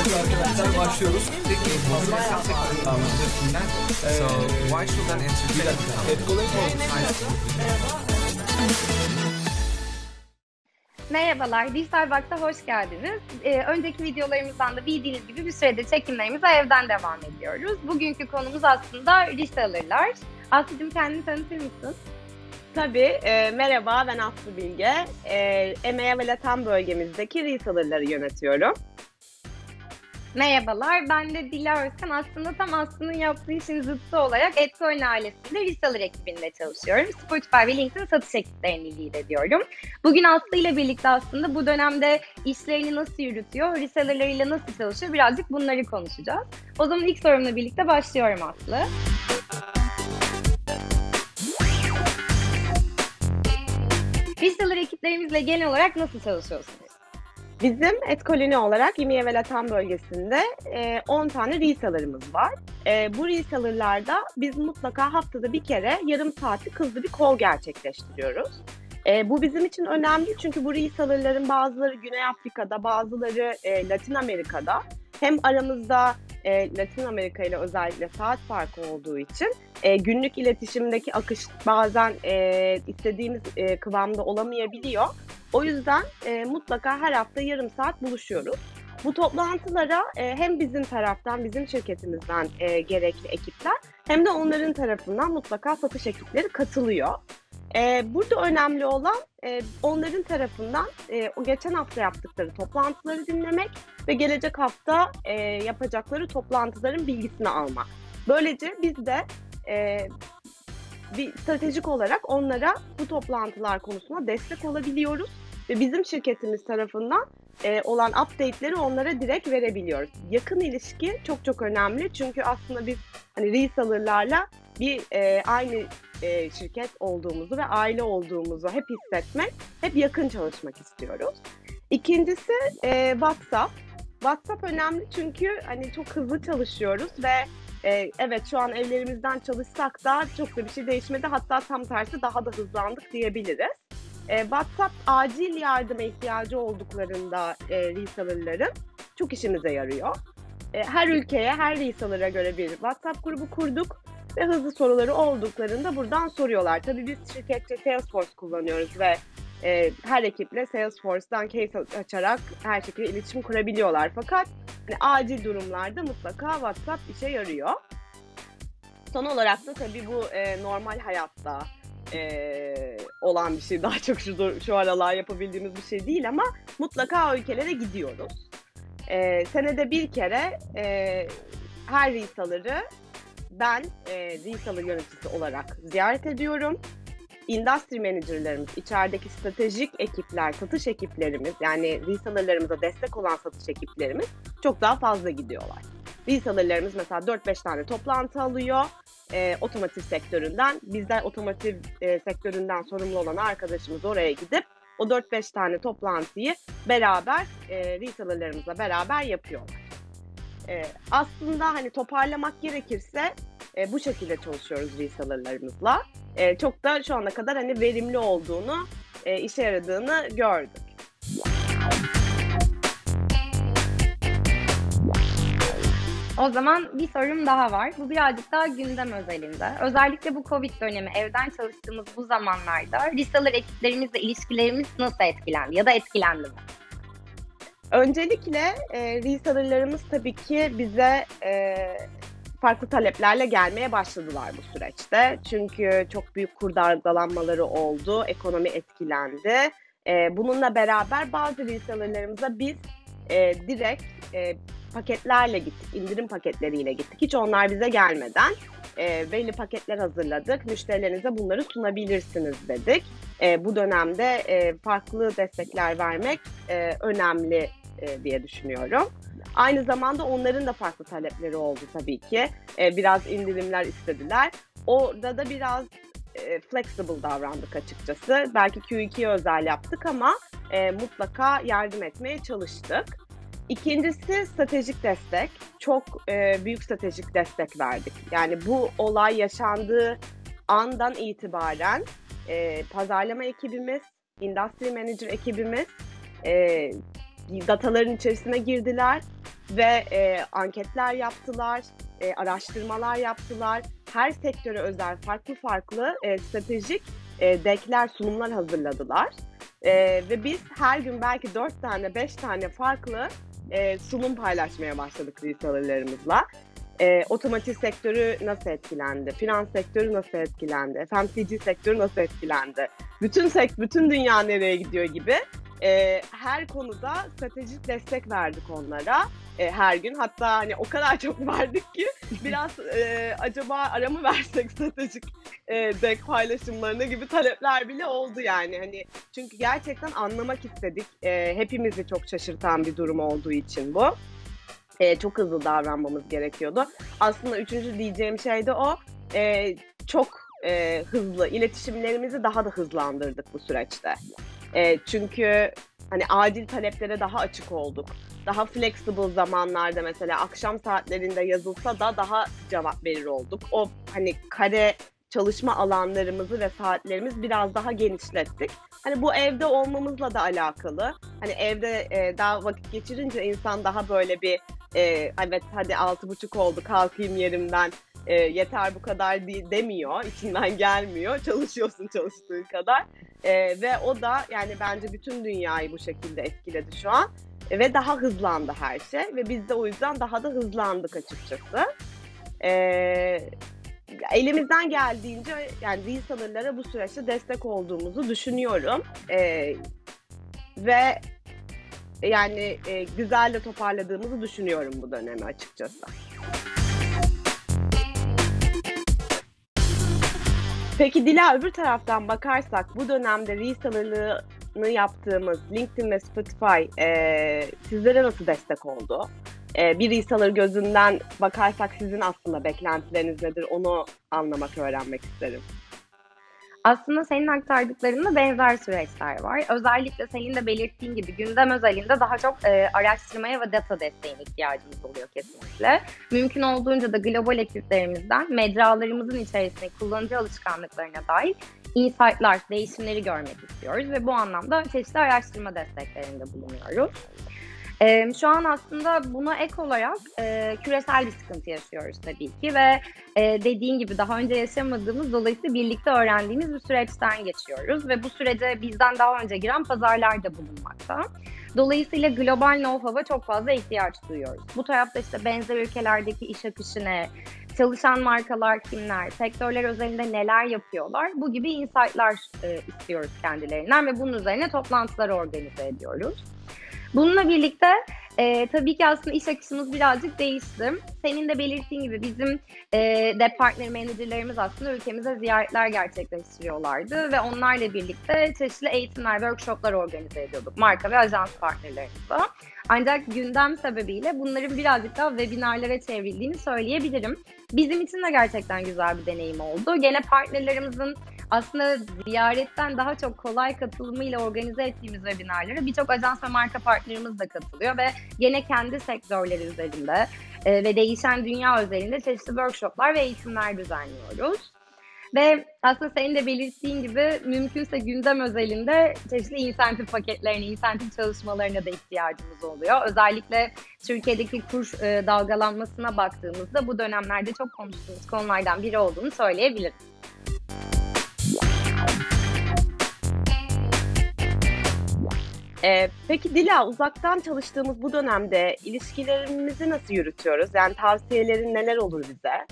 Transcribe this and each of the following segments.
Arkadaşlar başlıyoruz. Peki, so why should an Merhabalar, Dijital Box'a hoş geldiniz. Önceki videolarımızdan da bildiğiniz gibi bir süredir çekimlerimize evden devam ediyoruz. Bugünkü konumuz aslında reseller'lar. Aslı'cığım, kendini tanıtır mısın? Tabii, merhaba, ben Aslı Bilge. EMEA ve Latam bölgemizdeki reseller'ları yönetiyorum. Merhabalar, ben de Dila Özkan. Aslında tam Aslı'nın yaptığı işin zıttı olarak Etcoin ailesinde reseller ekibinde çalışıyorum. Spotify ve LinkedIn satış ekiplerini lider ediyorum. Bugün Aslı ile birlikte aslında bu dönemde işlerini nasıl yürütüyor, reseller'larıyla nasıl çalışıyor, birazcık bunları konuşacağız. O zaman ilk sorumla birlikte başlıyorum Aslı. Reseller ekiplerimizle genel olarak nasıl çalışıyorsunuz? Bizim Etkoloni olarak EMEA ve Latam bölgesinde 10 tane reseller'ımız var. Bu reseller'larda biz mutlaka haftada bir kere yarım saatlik hızlı bir call gerçekleştiriyoruz. Bu bizim için önemli çünkü bu reseller'ların bazıları Güney Afrika'da, bazıları Latin Amerika'da. Hem aramızda Latin Amerika ile özellikle saat farkı olduğu için günlük iletişimdeki akış bazen istediğimiz kıvamda olamayabiliyor. O yüzden mutlaka her hafta yarım saat buluşuyoruz. Bu toplantılara hem bizim taraftan, bizim şirketimizden gerekli ekipler hem de onların tarafından mutlaka satış ekipleri katılıyor. Burada önemli olan onların tarafından o geçen hafta yaptıkları toplantıları dinlemek ve gelecek hafta yapacakları toplantıların bilgisini almak. Böylece biz de bir stratejik olarak onlara bu toplantılar konusunda destek olabiliyoruz ve bizim şirketimiz tarafından olan update'leri onlara direkt verebiliyoruz. Yakın ilişki çok çok önemli çünkü aslında biz hani reseller'larla bir aynı şirket olduğumuzu ve aile olduğumuzu hep hissetmek, hep yakın çalışmak istiyoruz. İkincisi WhatsApp. WhatsApp önemli çünkü hani çok hızlı çalışıyoruz ve evet şu an evlerimizden çalışsak da çok da bir şey değişmedi. Hatta tam tersi daha da hızlandık diyebiliriz. WhatsApp acil yardıma ihtiyacı olduklarında reseller'ların çok işimize yarıyor. Her ülkeye, her reseller'a göre bir WhatsApp grubu kurduk ve hızlı soruları olduklarında buradan soruyorlar. Tabii biz şirketçe Salesforce kullanıyoruz ve her ekiple Salesforce'dan case açarak her şekilde iletişim kurabiliyorlar. Fakat hani, acil durumlarda mutlaka WhatsApp işe yarıyor. Son olarak da tabii bu normal hayatta olan bir şey. Daha çok şu aralar yapabildiğimiz bir şey değil ama mutlaka o ülkelere gidiyoruz. Senede bir kere her reseller'ı ben reseller yöneticisi olarak ziyaret ediyorum. Industry manager'larımız, içerideki stratejik ekipler, satış ekiplerimiz yani reseller'larımıza destek olan satış ekiplerimiz çok daha fazla gidiyorlar. Reseller'larımız mesela 4-5 tane toplantı alıyor otomotiv sektöründen. Bizler otomotiv sektöründen sorumlu olan arkadaşımız oraya gidip o 4-5 tane toplantıyı beraber reseller'larımızla beraber yapıyorlar. Aslında hani toparlamak gerekirse bu şekilde çalışıyoruz reseller'larımızla. Çok da şu ana kadar hani verimli olduğunu, işe yaradığını gördük. O zaman bir sorum daha var. Bu birazcık daha gündem özelinde. Özellikle bu Covid dönemi evden çalıştığımız bu zamanlarda reseller ekiplerimizle ilişkilerimiz nasıl etkilendi ya da etkilendi mi? Öncelikle reseller'larımız tabii ki bize farklı taleplerle gelmeye başladılar bu süreçte. Çünkü çok büyük kur dalgalanmaları oldu, ekonomi etkilendi. Bununla beraber bazı reseller'larımıza biz direkt paketlerle gittik, indirim paketleriyle gittik. Hiç onlar bize gelmeden belli paketler hazırladık. Müşterilerinize bunları sunabilirsiniz dedik. Bu dönemde farklı destekler vermek önemli diye düşünüyorum. Aynı zamanda onların da farklı talepleri oldu tabii ki. Biraz indirimler istediler. Orada da biraz flexible davrandık açıkçası. Belki Q2'ye özel yaptık ama mutlaka yardım etmeye çalıştık. İkincisi stratejik destek. Çok büyük stratejik destek verdik. Yani bu olay yaşandığı andan itibaren pazarlama ekibimiz, industry manager ekibimiz dataların içerisine girdiler ve anketler yaptılar, araştırmalar yaptılar. Her sektöre özel farklı stratejik deckler, sunumlar hazırladılar. Ve biz her gün belki 4 tane, 5 tane farklı sunum paylaşmaya başladık reseller'larımızla. Otomotiv sektörü nasıl etkilendi? Finans sektörü nasıl etkilendi? FMCG sektörü nasıl etkilendi? Bütün dünya nereye gidiyor gibi her konuda stratejik destek verdik onlara her gün. Hatta hani o kadar çok verdik ki biraz acaba ara mı versek stratejik deck paylaşımlarına gibi talepler bile oldu yani. Hani çünkü gerçekten anlamak istedik. Hepimizi çok şaşırtan bir durum olduğu için bu. Çok hızlı davranmamız gerekiyordu. Aslında üçüncü diyeceğim şey de o. Çok hızlı iletişimlerimizi daha da hızlandırdık bu süreçte. Çünkü hani acil taleplere daha açık olduk. Daha flexible zamanlarda mesela akşam saatlerinde yazılsa da daha cevap verir olduk. O hani kare çalışma alanlarımızı ve saatlerimiz biraz daha genişlettik. Hani bu evde olmamızla da alakalı. Hani evde daha vakit geçirince insan daha böyle bir evet hadi 6:30 oldu kalkayım yerimden yeter bu kadar demiyor, içinden gelmiyor. Çalışıyorsun çalıştığın kadar. Ve o da yani bence bütün dünyayı bu şekilde etkiledi şu an. Ve daha hızlandı her şey ve biz de o yüzden daha da hızlandık açıkçası. Elimizden geldiğince yani reseller'lara bu süreçte destek olduğumuzu düşünüyorum. Ve yani güzel de toparladığımızı düşünüyorum bu dönemi açıkçası. Peki Dila, öbür taraftan bakarsak bu dönemde reseller'lığını yaptığımız LinkedIn ve Spotify sizlere nasıl destek oldu? Bir reseller gözünden bakarsak sizin aslında beklentileriniz nedir? Onu anlamak, öğrenmek isterim. Aslında senin aktardıklarında benzer süreçler var. Özellikle senin de belirttiğin gibi gündem özelinde daha çok araştırmaya ve data desteğine ihtiyacımız oluyor kesinlikle. Mümkün olduğunca da global ekiplerimizden mecralarımızın içerisinde kullanıcı alışkanlıklarına dair insight'lar, değişimleri görmek istiyoruz ve bu anlamda çeşitli araştırma desteklerinde bulunuyoruz. Şu an aslında buna ek olarak küresel bir sıkıntı yaşıyoruz tabii ki ve dediğin gibi daha önce yaşamadığımız, dolayısıyla birlikte öğrendiğimiz bir süreçten geçiyoruz ve bu sürece bizden daha önce giren pazarlar da bulunmakta. Dolayısıyla global know-how'a çok fazla ihtiyaç duyuyoruz. Bu tarafta işte benzer ülkelerdeki iş akışı ne, çalışan markalar kimler, sektörler özelinde neler yapıyorlar, bu gibi insight'lar istiyoruz kendilerinden ve bunun üzerine toplantılar organize ediyoruz. Bununla birlikte tabii ki aslında iş akışımız birazcık değişti. Senin de belirttiğin gibi bizim de partner menajerlerimiz aslında ülkemize ziyaretler gerçekleştiriyorlardı ve onlarla birlikte çeşitli eğitimler, workshoplar organize ediyorduk marka ve ajans partnerlerimizle. Ancak gündem sebebiyle bunların birazcık daha webinarlara çevrildiğini söyleyebilirim. Bizim için de gerçekten güzel bir deneyim oldu. Gene partnerlerimizin aslında ziyaretten daha çok kolay katılımıyla organize ettiğimiz webinarlara birçok ajans ve marka partnerimiz de katılıyor ve gene kendi sektörleri üzerinde ve değişen dünya üzerinde çeşitli workshoplar ve eğitimler düzenliyoruz. Ve aslında senin de belirttiğin gibi mümkünse gündem özelinde çeşitli insentif paketlerine, insentif çalışmalarına da ihtiyacımız oluyor. Özellikle Türkiye'deki kur dalgalanmasına baktığımızda bu dönemlerde çok konuştuğumuz konulardan biri olduğunu söyleyebiliriz. Peki Dila, uzaktan çalıştığımız bu dönemde ilişkilerimizi nasıl yürütüyoruz? Yani tavsiyelerin neler olur bize?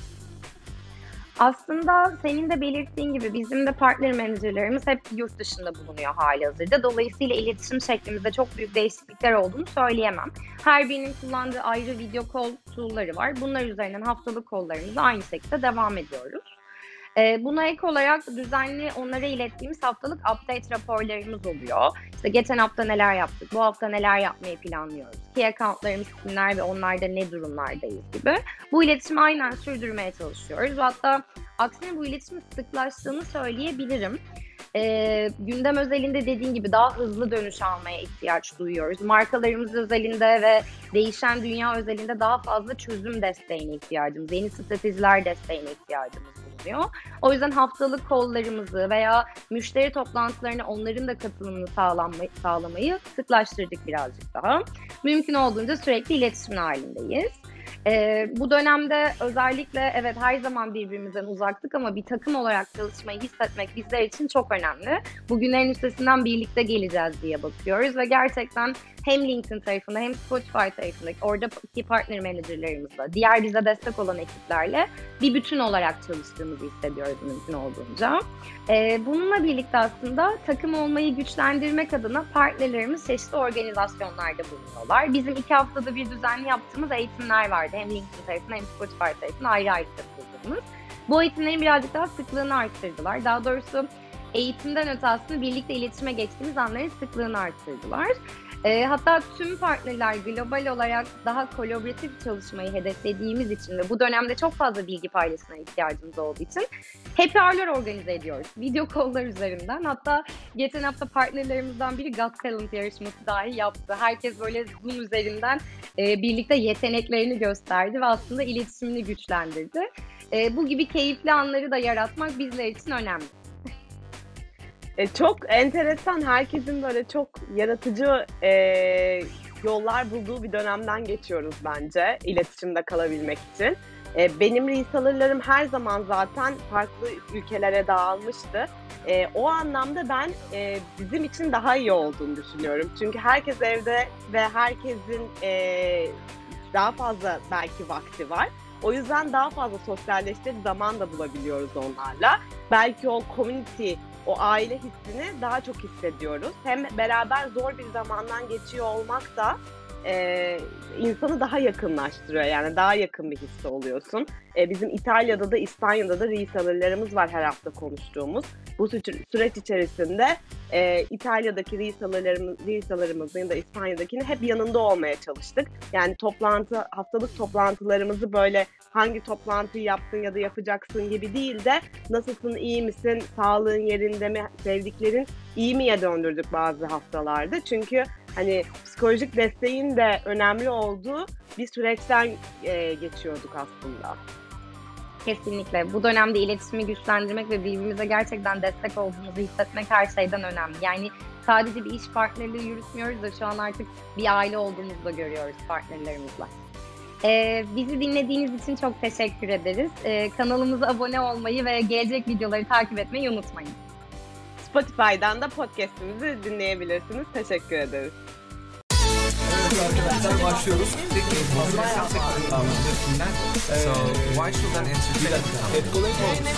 Aslında senin de belirttiğin gibi bizim de partner menajerlerimiz hep yurt dışında bulunuyor halihazırda. Dolayısıyla iletişim şeklimizde çok büyük değişiklikler olduğunu söyleyemem. Her birinin kullandığı ayrı video call tool'ları var. Bunlar üzerinden haftalık call'larımıza aynı şekilde devam ediyoruz. Buna ek olarak düzenli onlara ilettiğimiz haftalık update raporlarımız oluyor. İşte geçen hafta neler yaptık, bu hafta neler yapmayı planlıyoruz, key accountlarımız kimler ve onlarda ne durumlardayız gibi. Bu iletişimi aynen sürdürmeye çalışıyoruz. Hatta aksine bu iletişimin sıklaştığını söyleyebilirim. Gündem özelinde dediğin gibi daha hızlı dönüş almaya ihtiyaç duyuyoruz. Markalarımız özelinde ve değişen dünya özelinde daha fazla çözüm desteğine ihtiyacımız, yeni stratejiler desteğine ihtiyacımız bulunuyor. oluyor. O yüzden haftalık call'larımızı veya müşteri toplantılarına onların da katılımını sağlamayı sıklaştırdık birazcık daha. Mümkün olduğunca sürekli iletişim halindeyiz. Bu dönemde özellikle evet her zaman birbirimizden uzaktık ama bir takım olarak çalışmayı hissetmek bizler için çok önemli. Bugünlerin üstesinden birlikte geleceğiz diye bakıyoruz ve gerçekten hem LinkedIn tarafında hem Spotify tarafındaki oradaki partner managerlerimizle, diğer bize destek olan ekiplerle bir bütün olarak çalıştığımızı hissediyoruz mümkün olduğunca. Bununla birlikte aslında takım olmayı güçlendirmek adına partnerlerimiz çeşitli organizasyonlarda bulunuyorlar. Bizim 2 haftada bir düzenli yaptığımız eğitimler vardı. Hem LinkedIn tarafında hem Spotify tarafında ayrı ayrı katıldığımız. Bu eğitimlerin birazcık daha sıklığını arttırdılar. Daha doğrusu eğitimden öte aslında birlikte iletişime geçtiğimiz anların sıklığını arttırdılar. Hatta tüm partnerler global olarak daha kolaboratif çalışmayı hedeflediğimiz için ve bu dönemde çok fazla bilgi paylaşımına ihtiyacımız olduğu için happy hour'lar organize ediyoruz. Video call'lar üzerinden. Hatta geçen hafta partnerlerimizden biri Got Talent yarışması dahi yaptı. Herkes böyle Zoom üzerinden birlikte yeteneklerini gösterdi ve aslında iletişimini güçlendirdi. Bu gibi keyifli anları da yaratmak bizler için önemli. Çok enteresan, herkesin böyle çok yaratıcı yollar bulduğu bir dönemden geçiyoruz bence iletişimde kalabilmek için. Benim reseller'larım her zaman zaten farklı ülkelere dağılmıştı. O anlamda ben bizim için daha iyi olduğunu düşünüyorum. Çünkü herkes evde ve herkesin daha fazla belki vakti var. O yüzden daha fazla sosyalleşecek zaman da bulabiliyoruz onlarla. Belki o community, o aile hissini daha çok hissediyoruz. Hem beraber zor bir zamandan geçiyor olmak da insanı daha yakınlaştırıyor. Yani daha yakın bir hisse oluyorsun. Bizim İtalya'da da İspanya'da da reseller'larımız var her hafta konuştuğumuz. Bu süreç içerisinde İtalya'daki reseller'ımızın ya da İspanya'dakini hep yanında olmaya çalıştık. Yani haftalık toplantılarımızı böyle hangi toplantıyı yaptın ya da yapacaksın gibi değil de nasılsın, iyi misin, sağlığın yerinde mi, sevdiklerin iyi miye döndürdük bazı haftalarda. Çünkü hani psikolojik desteğin de önemli olduğu bir süreçten geçiyorduk aslında. Kesinlikle. Bu dönemde iletişimi güçlendirmek ve birbirimize gerçekten destek olduğumuzu hissetmek her şeyden önemli. Yani sadece bir iş partnerliği yürütmüyoruz da şu an artık bir aile olduğumuzu da görüyoruz partnerlerimizle. Bizi dinlediğiniz için çok teşekkür ederiz. Kanalımıza abone olmayı ve gelecek videoları takip etmeyi unutmayın. Spotify'dan da podcast'imizi dinleyebilirsiniz. Teşekkür ederiz. Evet arkadaşlar başlıyoruz. So why should an answer? Bir dakika. Hep kolay mı oldu?